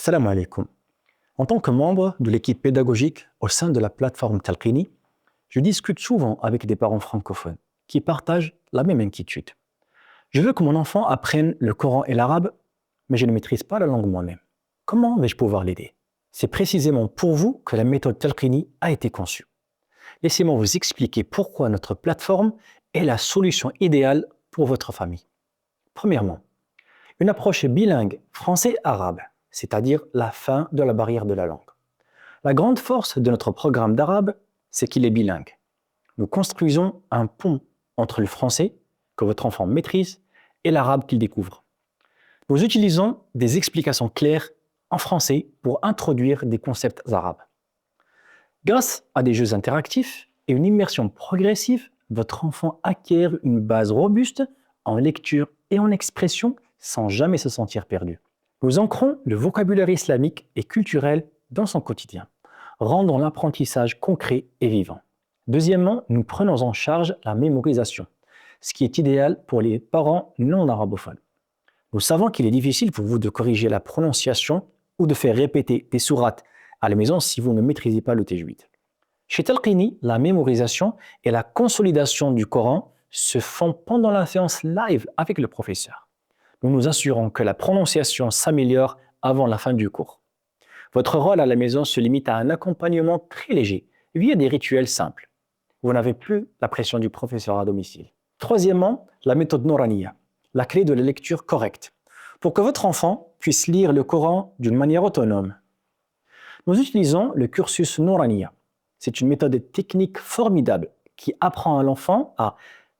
Assalamu alaikum. En tant que membre de l'équipe pédagogique au sein de la plateforme Talqini, je discute souvent avec des parents francophones qui partagent la même inquiétude. Je veux que mon enfant apprenne le Coran et l'arabe, mais je ne maîtrise pas la langue moi-même. Comment vais-je pouvoir l'aider? C'est précisément pour vous que la méthode Talqini a été conçue. Laissez-moi vous expliquer pourquoi notre plateforme est la solution idéale pour votre famille. Premièrement, une approche bilingue français-arabe, c'est-à-dire la fin de la barrière de la langue. La grande force de notre programme d'arabe, c'est qu'il est bilingue. Nous construisons un pont entre le français, que votre enfant maîtrise, et l'arabe qu'il découvre. Nous utilisons des explications claires en français pour introduire des concepts arabes. Grâce à des jeux interactifs et une immersion progressive, votre enfant acquiert une base robuste en lecture et en expression sans jamais se sentir perdu. Nous ancrons le vocabulaire islamique et culturel dans son quotidien, rendant l'apprentissage concret et vivant. Deuxièmement, nous prenons en charge la mémorisation, ce qui est idéal pour les parents non arabophones. Nous savons qu'il est difficile pour vous de corriger la prononciation ou de faire répéter des sourates à la maison si vous ne maîtrisez pas le tajwid. Chez Talqini, la mémorisation et la consolidation du Coran se font pendant la séance live avec le professeur. Nous nous assurons que la prononciation s'améliore avant la fin du cours. Votre rôle à la maison se limite à un accompagnement très léger, via des rituels simples. Vous n'avez plus la pression du professeur à domicile. Troisièmement, la méthode Nouraniya, la clé de la lecture correcte, pour que votre enfant puisse lire le Coran d'une manière autonome. Nous utilisons le cursus Nouraniya. C'est une méthode technique formidable qui apprend à l'enfant à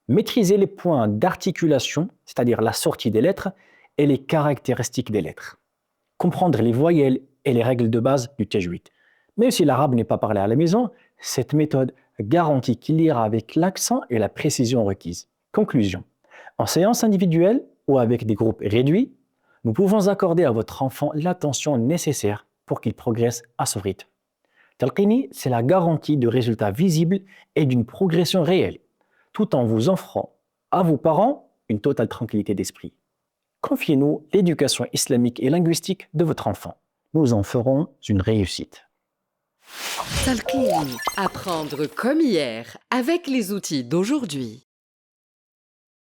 maîtriser les points d'articulation, c'est-à-dire la sortie des lettres, et les caractéristiques des lettres. Comprendre les voyelles et les règles de base du tajwid. Même si l'arabe n'est pas parlé à la maison, cette méthode garantit qu'il lira avec l'accent et la précision requise. Conclusion. En séance individuelle ou avec des groupes réduits, nous pouvons accorder à votre enfant l'attention nécessaire pour qu'il progresse à son rythme. Talqini, c'est la garantie de résultats visibles et d'une progression réelle, tout en vous offrant à vos parents une totale tranquillité d'esprit. Confiez-nous l'éducation islamique et linguistique de votre enfant. Nous en ferons une réussite. Talqini, apprendre comme hier avec les outils d'aujourd'hui.